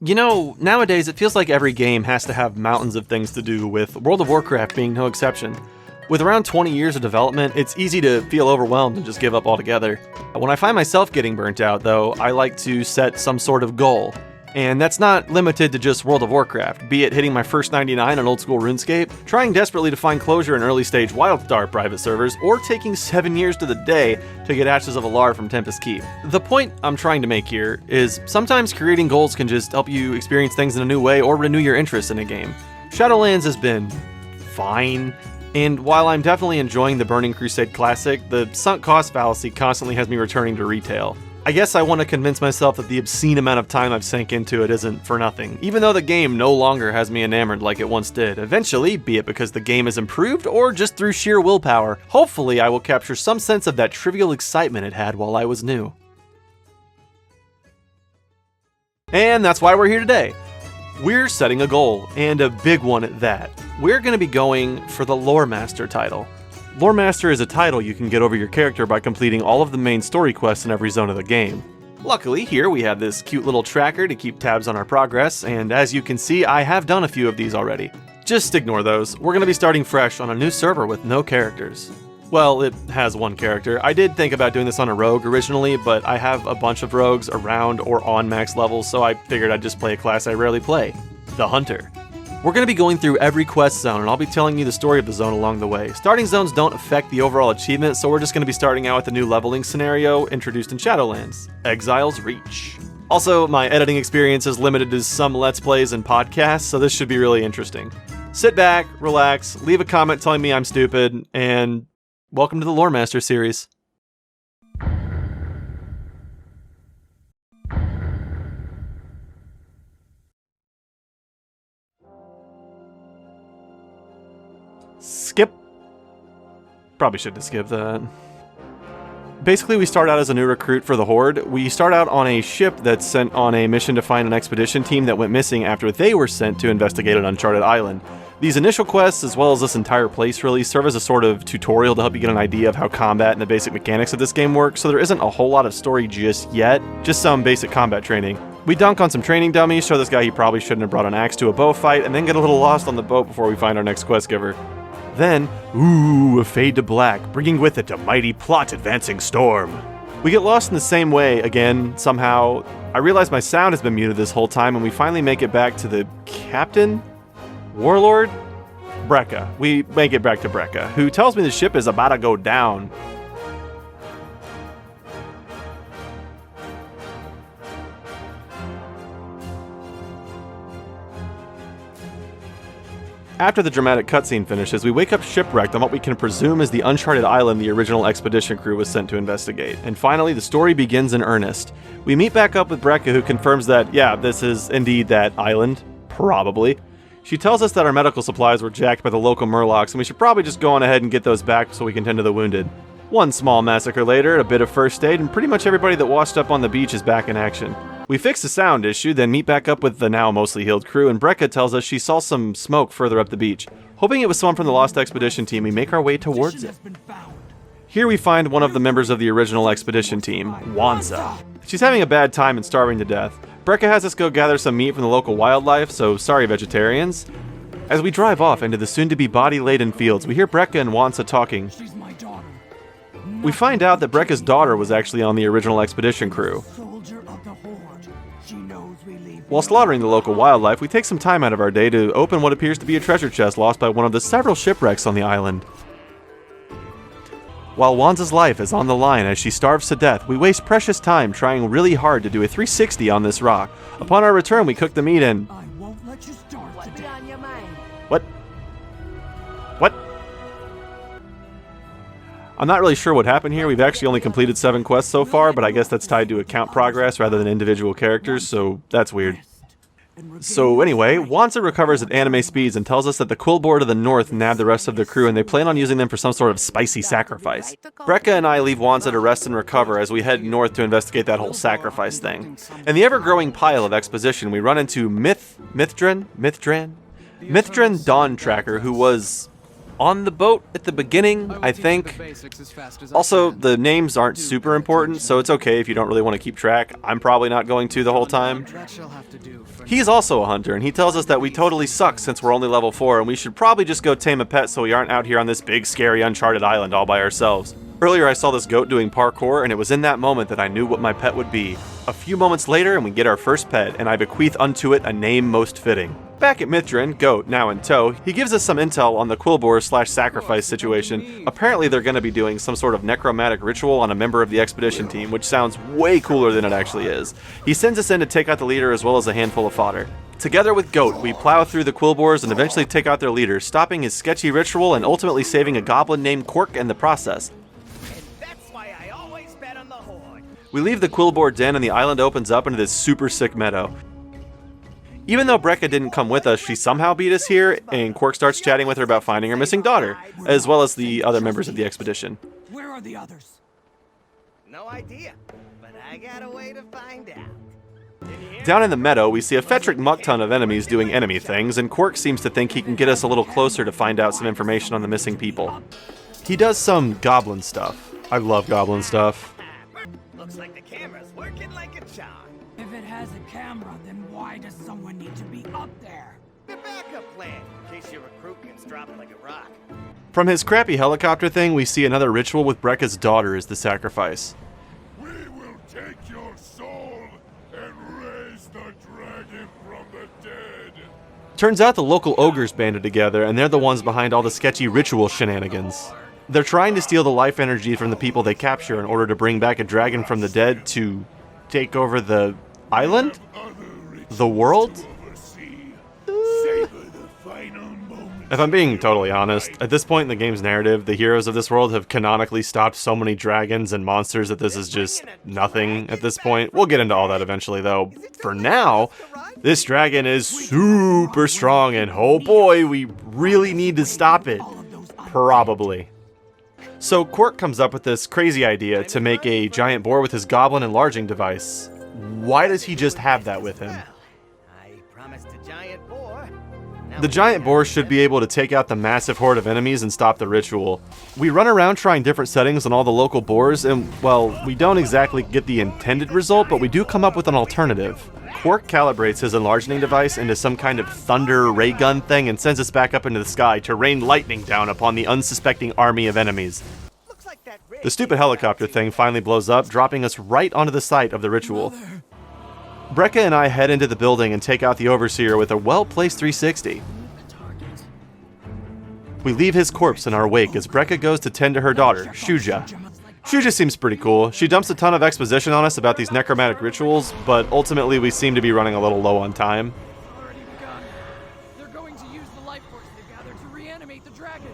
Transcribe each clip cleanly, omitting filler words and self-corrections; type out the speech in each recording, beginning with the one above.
You know, nowadays it feels like every game has to have mountains of things to do, with World of Warcraft being no exception. With around 20 years of development, it's easy to feel overwhelmed and just give up altogether. When I find myself getting burnt out, though, I like to set some sort of goal. And that's not limited to just World of Warcraft, be it hitting my first 99 on old school Runescape, trying desperately to find closure in early stage WildStar private servers, or taking 7 years to the day to get Ashes of Alar from Tempest Keep. The point I'm trying to make here is sometimes creating goals can just help you experience things in a new way or renew your interest in a game. Shadowlands has been fine, and while I'm definitely enjoying the Burning Crusade Classic, the sunk cost fallacy constantly has me returning to retail. I guess I want to convince myself that the obscene amount of time I've sank into it isn't for nothing, even though the game no longer has me enamored like it once did. Eventually, be it because the game has improved or just through sheer willpower, hopefully I will capture some sense of that trivial excitement it had while I was new. And that's why we're here today. We're setting a goal, and a big one at that. We're going to be going for the Loremaster title. Loremaster is a title you can get over your character by completing all of the main story quests in every zone of the game. Luckily, here we have this cute little tracker to keep tabs on our progress, and as you can see, I have done a few of these already. Just ignore those, we're going to be starting fresh on a new server with no characters. Well, it has one character. I did think about doing this on a rogue originally, but I have a bunch of rogues around or on max levels, so I figured I'd just play a class I rarely play, the Hunter. We're going to be going through every quest zone, and I'll be telling you the story of the zone along the way. Starting zones don't affect the overall achievement, so we're just going to be starting out with the new leveling scenario introduced in Shadowlands, Exile's Reach. Also, my editing experience is limited to some Let's Plays and podcasts, so this should be really interesting. Sit back, relax, leave a comment telling me I'm stupid, and welcome to the Loremaster series. Skip. Probably shouldn't have skipped that. Basically, we start out as a new recruit for the Horde. We start out on a ship that's sent on a mission to find an expedition team that went missing after they were sent to investigate an uncharted island. These initial quests, as well as this entire place release, serve as a sort of tutorial to help you get an idea of how combat and the basic mechanics of this game work, so there isn't a whole lot of story just yet, just some basic combat training. We dunk on some training dummies, show this guy he probably shouldn't have brought an axe to a bow fight, and then get a little lost on the boat before we find our next quest giver. Then, a fade to black, bringing with it a mighty plot advancing storm. We get lost in the same way again, somehow. I realize my sound has been muted this whole time, and we finally make it back to the captain? Warlord? Brekka. We make it back to Brekka, who tells me the ship is about to go down. After the dramatic cutscene finishes, we wake up shipwrecked on what we can presume is the uncharted island the original expedition crew was sent to investigate. And finally, the story begins in earnest. We meet back up with Brekka, who confirms that, yeah, this is indeed that island. Probably. She tells us that our medical supplies were jacked by the local Murlocs, and we should probably just go on ahead and get those back so we can tend to the wounded. One small massacre later, a bit of first aid, and pretty much everybody that washed up on the beach is back in action. We fix the sound issue, then meet back up with the now mostly healed crew, and Brekka tells us she saw some smoke further up the beach. Hoping it was someone from the Lost Expedition team, we make our way towards it. Here we find one of the members of the original expedition team, Wanza. She's having a bad time and starving to death. Brekka has us go gather some meat from the local wildlife, so sorry vegetarians. As we drive off into the soon-to-be body-laden fields, we hear Brekka and Wanza talking. We find out that Brekka's daughter was actually on the original expedition crew. While slaughtering the local wildlife, we take some time out of our day to open what appears to be a treasure chest lost by one of the several shipwrecks on the island. While Wanza's life is on the line as she starves to death, we waste precious time trying really hard to do a 360 on this rock. Upon our return, we cook the meat and... I won't let you starve to death. What? I'm not really sure what happened here. We've actually only completed 7 quests so far, but I guess that's tied to account progress rather than individual characters, so that's weird. So anyway, Wanza recovers at anime speeds and tells us that the Quillboar to the north nabbed the rest of the crew and they plan on using them for some sort of spicy sacrifice. Brekka and I leave Wanza to rest and recover as we head north to investigate that whole sacrifice thing. In the ever-growing pile of exposition, we run into Mithran Dawn Tracker, who was on the boat at the beginning, I think. Also, the names aren't super important, so it's okay if you don't really want to keep track. I'm probably not going to the whole time. He's also a hunter, and he tells us that we totally suck since we're only level 4, and we should probably just go tame a pet so we aren't out here on this big, scary, uncharted island all by ourselves. Earlier I saw this goat doing parkour, and it was in that moment that I knew what my pet would be. A few moments later, and we get our first pet, and I bequeath unto it a name most fitting. Back at Mithrin, Goat, now in tow, he gives us some intel on the Quillboar/sacrifice situation. Apparently they're going to be doing some sort of necromantic ritual on a member of the expedition team, which sounds way cooler than it actually is. He sends us in to take out the leader as well as a handful of fodder. Together with Goat, we plow through the Quillboars and eventually take out their leader, stopping his sketchy ritual and ultimately saving a goblin named Quark in the process. We leave the Quillboar den and the island opens up into this super sick meadow. Even though Brekka didn't come with us, she somehow beat us here, and Quark starts chatting with her about finding her missing daughter, as well as the other members of the expedition. Where are the others? No idea, but I got a way to find out. Down in the meadow, we see a Fetric muck-ton of enemies doing enemy things, and Quark seems to think he can get us a little closer to find out some information on the missing people. He does some goblin stuff. I love goblin stuff. Looks like the camera's working like a charm. If it has a camera, then why does someone need to be up there? The backup plan, in case your recruit gets dropped like a rock. From his crappy helicopter thing, we see another ritual with Brekka's daughter as the sacrifice. We will take your soul and raise the dragon from the dead. Turns out the local ogres banded together, and they're the ones behind all the sketchy ritual shenanigans. They're trying to steal the life energy from the people they capture in order to bring back a dragon from the dead to take over the island? The world? If I'm being totally honest, at this point in the game's narrative, the heroes of this world have canonically stopped so many dragons and monsters that this is just nothing at this point. We'll get into all that eventually though. For now, this dragon is super strong and oh boy, we really need to stop it. Probably. So Quark comes up with this crazy idea to make a giant boar with his goblin enlarging device. Why does he just have that with him? I promised a giant boar. The giant boar should be able to take out the massive horde of enemies and stop the ritual. We run around trying different settings on all the local boars and, well, we don't exactly get the intended result, but we do come up with an alternative. Quark calibrates his enlarging device into some kind of thunder ray gun thing and sends us back up into the sky to rain lightning down upon the unsuspecting army of enemies. The stupid helicopter thing finally blows up, dropping us right onto the site of the ritual. Brekka and I head into the building and take out the Overseer with a well-placed 360. We leave his corpse in our wake as Brekka goes to tend to her daughter, Shuja. Shuja seems pretty cool. She dumps a ton of exposition on us about these necromantic rituals, but ultimately we seem to be running a little low on time.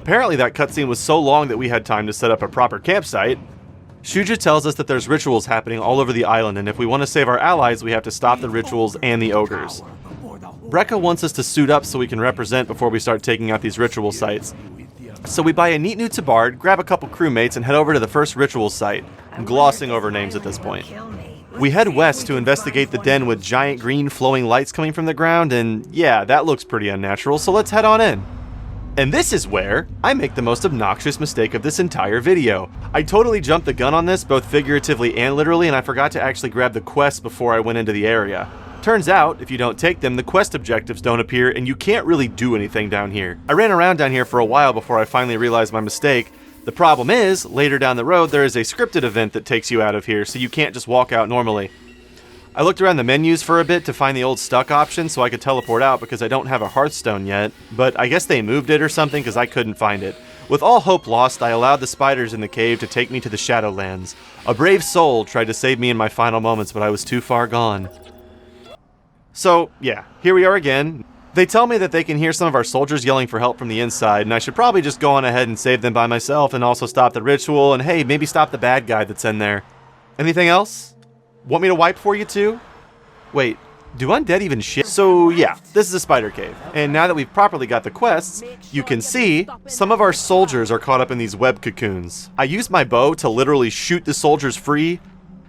Apparently that cutscene was so long that we had time to set up a proper campsite. Shuja tells us that there's rituals happening all over the island, and if we want to save our allies, we have to stop the rituals and the ogres. Brekka wants us to suit up so we can represent before we start taking out these ritual sites. So we buy a neat new tabard, grab a couple crewmates, and head over to the first ritual site. I'm glossing over names at this point. We head west to investigate the den with giant green flowing lights coming from the ground, and yeah, that looks pretty unnatural, so let's head on in. And this is where I make the most obnoxious mistake of this entire video. I totally jumped the gun on this, both figuratively and literally, and I forgot to actually grab the quests before I went into the area. Turns out, if you don't take them, the quest objectives don't appear, and you can't really do anything down here. I ran around down here for a while before I finally realized my mistake. The problem is, later down the road, there is a scripted event that takes you out of here, so you can't just walk out normally. I looked around the menus for a bit to find the old stuck option so I could teleport out because I don't have a Hearthstone yet, but I guess they moved it or something because I couldn't find it. With all hope lost, I allowed the spiders in the cave to take me to the Shadowlands. A brave soul tried to save me in my final moments, but I was too far gone. So, yeah, here we are again. They tell me that they can hear some of our soldiers yelling for help from the inside, and I should probably just go on ahead and save them by myself and also stop the ritual, and hey, maybe stop the bad guy that's in there. Anything else? Want me to wipe for you too? Wait, do undead even shit? So yeah, this is a spider cave, and now that we've properly got the quests, you can see some of our soldiers are caught up in these web cocoons. I used my bow to literally shoot the soldiers free,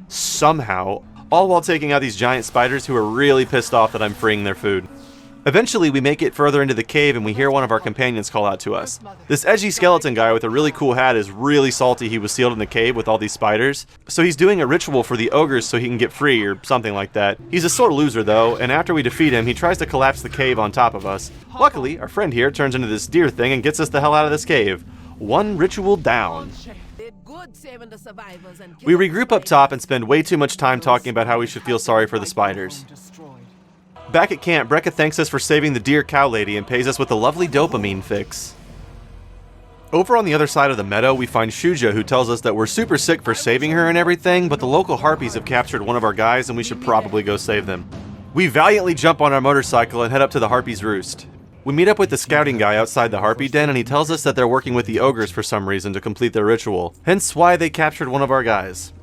somehow, all while taking out these giant spiders who are really pissed off that I'm freeing their food. Eventually, we make it further into the cave and we hear one of our companions call out to us. This edgy skeleton guy with a really cool hat is really salty he was sealed in the cave with all these spiders. So he's doing a ritual for the ogres so he can get free or something like that. He's a sore loser though, and after we defeat him, he tries to collapse the cave on top of us. Luckily, our friend here turns into this deer thing and gets us the hell out of this cave. One ritual down. We regroup up top and spend way too much time talking about how we should feel sorry for the spiders. Back at camp, Brekka thanks us for saving the deer cow lady and pays us with a lovely dopamine fix. Over on the other side of the meadow, we find Shuja, who tells us that we're super sick for saving her and everything, but the local harpies have captured one of our guys and we should probably go save them. We valiantly jump on our motorcycle and head up to the harpies' roost. We meet up with the scouting guy outside the harpy den and he tells us that they're working with the ogres for some reason to complete their ritual, hence why they captured one of our guys.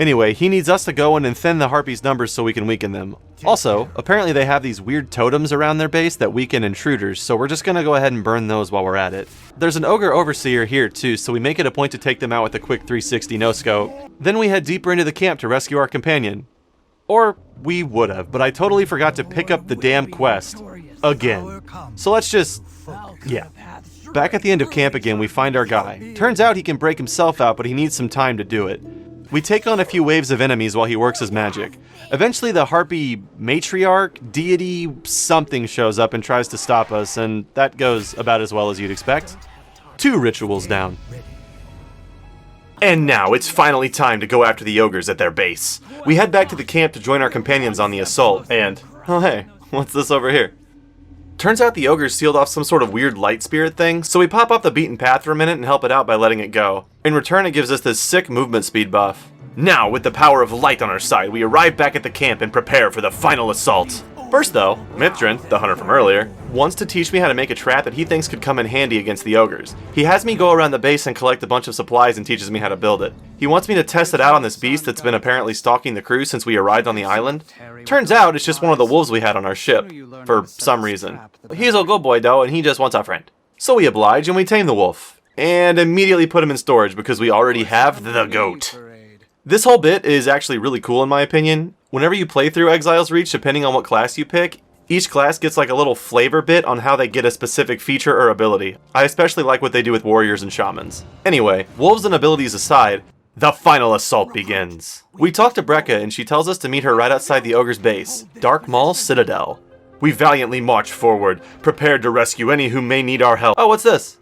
Anyway, he needs us to go in and thin the harpies' numbers so we can weaken them. Also, apparently they have these weird totems around their base that weaken intruders, so we're just gonna go ahead and burn those while we're at it. There's an ogre overseer here too, so we make it a point to take them out with a quick 360 no-scope. Then we head deeper into the camp to rescue our companion. Or we would have, but I totally forgot to pick up the damn quest. Again. So let's just... yeah. Back at the end of camp again, we find our guy. Turns out he can break himself out, but he needs some time to do it. We take on a few waves of enemies while he works his magic. Eventually the harpy matriarch, deity, something shows up and tries to stop us, and that goes about as well as you'd expect. 2 rituals down. And now it's finally time to go after the ogres at their base. We head back to the camp to join our companions on the assault, and... oh hey, what's this over here? Turns out the ogres sealed off some sort of weird light spirit thing, so we pop off the beaten path for a minute and help it out by letting it go. In return, it gives us this sick movement speed buff. Now, with the power of light on our side, we arrive back at the camp and prepare for the final assault. First though, Mithrin, the hunter from earlier, wants to teach me how to make a trap that he thinks could come in handy against the ogres. He has me go around the base and collect a bunch of supplies and teaches me how to build it. He wants me to test it out on this beast that's been apparently stalking the crew since we arrived on the island. Turns out it's just one of the wolves we had on our ship, for some reason. He's a good boy though, and he just wants our friend. So we oblige and we tame the wolf, and immediately put him in storage because we already have the goat. This whole bit is actually really cool in my opinion. Whenever you play through Exile's Reach, depending on what class you pick, each class gets like a little flavor bit on how they get a specific feature or ability. I especially like what they do with warriors and shamans. Anyway, wolves and abilities aside, the final assault begins. We talk to Brekka and she tells us to meet her right outside the ogre's base, Dark Maul Citadel. We valiantly march forward, prepared to rescue any who may need our help. Oh, what's this?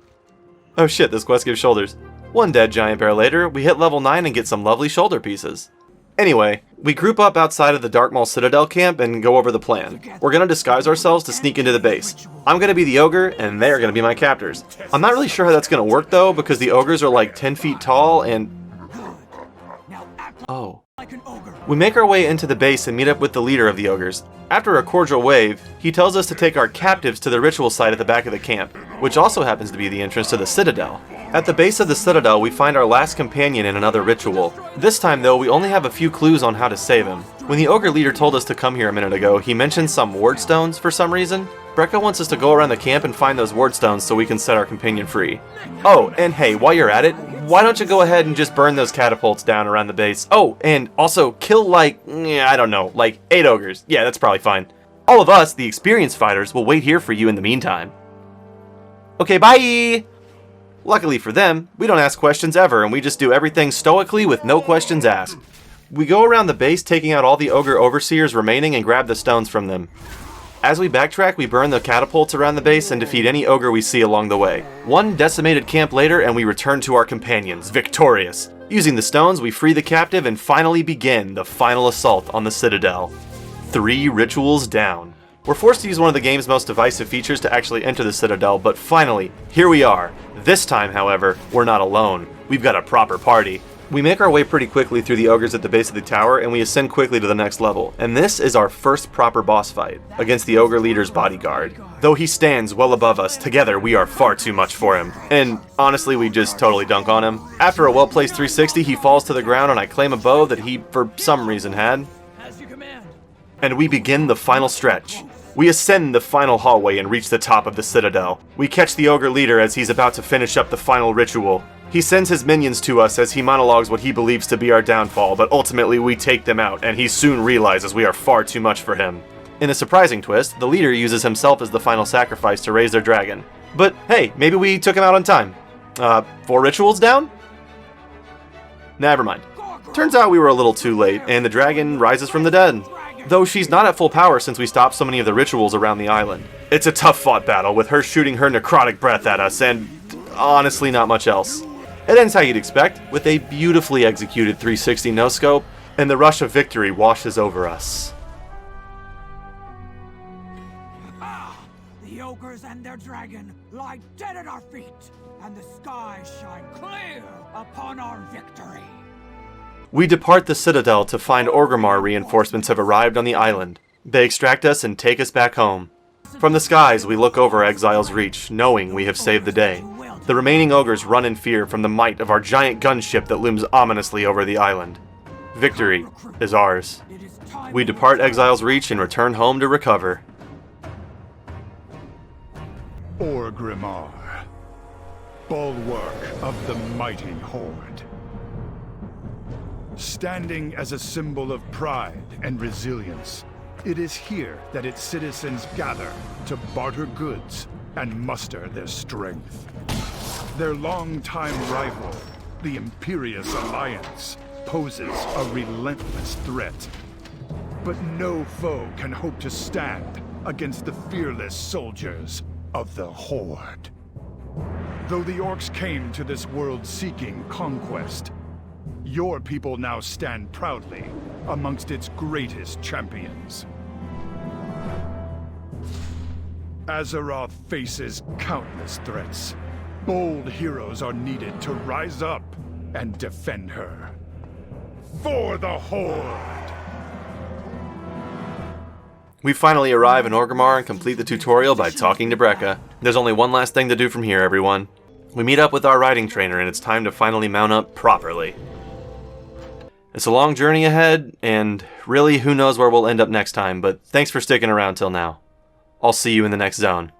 Oh shit, this quest gives shoulders. One dead giant bear later, we hit level 9 and get some lovely shoulder pieces. Anyway, we group up outside of the Dark Maul Citadel camp and go over the plan. We're gonna disguise ourselves to sneak into the base. I'm gonna be the ogre, and they're gonna be my captors. I'm not really sure how that's gonna work though, because the ogres are like 10 feet tall and... oh. We make our way into the base and meet up with the leader of the ogres. After a cordial wave, he tells us to take our captives to the ritual site at the back of the camp, which also happens to be the entrance to the Citadel. At the base of the Citadel, we find our last companion in another ritual. This time though, we only have a few clues on how to save him. When the ogre leader told us to come here a minute ago, he mentioned some ward stones for some reason. Brekka wants us to go around the camp and find those ward stones so we can set our companion free. Oh, and hey, while you're at it, why don't you go ahead and just burn those catapults down around the base? Oh, and also kill like, I don't know, like 8 ogres. Yeah, that's probably fine. All of us, the experienced fighters, will wait here for you in the meantime. Okay, bye! Luckily for them, we don't ask questions ever, and we just do everything stoically with no questions asked. We go around the base taking out all the ogre overseers remaining and grab the stones from them. As we backtrack, we burn the catapults around the base and defeat any ogre we see along the way. One decimated camp later, and we return to our companions, victorious. Using the stones, we free the captive and finally begin the final assault on the Citadel. 3 rituals down. We're forced to use one of the game's most divisive features to actually enter the Citadel, but finally, here we are. This time, however, we're not alone. We've got a proper party. We make our way pretty quickly through the ogres at the base of the tower, and we ascend quickly to the next level. And this is our first proper boss fight, against the ogre leader's bodyguard. Though he stands well above us, together we are far too much for him. And honestly, we just totally dunk on him. After a well-placed 360, he falls to the ground and I claim a bow that he, for some reason, had. And we begin the final stretch. We ascend the final hallway and reach the top of the Citadel. We catch the ogre leader as he's about to finish up the final ritual. He sends his minions to us as he monologues what he believes to be our downfall, but ultimately we take them out, and he soon realizes we are far too much for him. In a surprising twist, the leader uses himself as the final sacrifice to raise their dragon. But hey, maybe we took him out on time. 4 rituals down? Never mind. Turns out we were a little too late, and the dragon rises from the dead. Though she's not at full power since we stopped so many of the rituals around the island. It's a tough fought battle, with her shooting her necrotic breath at us, and honestly not much else. It ends how you'd expect, with a beautifully executed 360 no-scope, and the rush of victory washes over us. The ogres and their dragon lie dead at our feet, and the skies shine clear upon our victory. We depart the Citadel to find Orgrimmar reinforcements have arrived on the island. They extract us and take us back home. From the skies, we look over Exile's Reach, knowing we have saved the day. The remaining ogres run in fear from the might of our giant gunship that looms ominously over the island. Victory is ours. We depart Exile's Reach and return home to recover. Orgrimmar, bulwark of the mighty Horde. Standing as a symbol of pride and resilience, it is here that its citizens gather to barter goods and muster their strength. Their longtime rival, the Imperious Alliance, poses a relentless threat. But no foe can hope to stand against the fearless soldiers of the Horde. Though the orcs came to this world seeking conquest, your people now stand proudly amongst its greatest champions. Azeroth faces countless threats. Bold heroes are needed to rise up and defend her. For the Horde! We finally arrive in Orgrimmar and complete the tutorial by talking to Brekka. There's only one last thing to do from here, everyone. We meet up with our riding trainer and it's time to finally mount up properly. It's a long journey ahead, and really who knows where we'll end up next time, but thanks for sticking around till now. I'll see you in the next zone.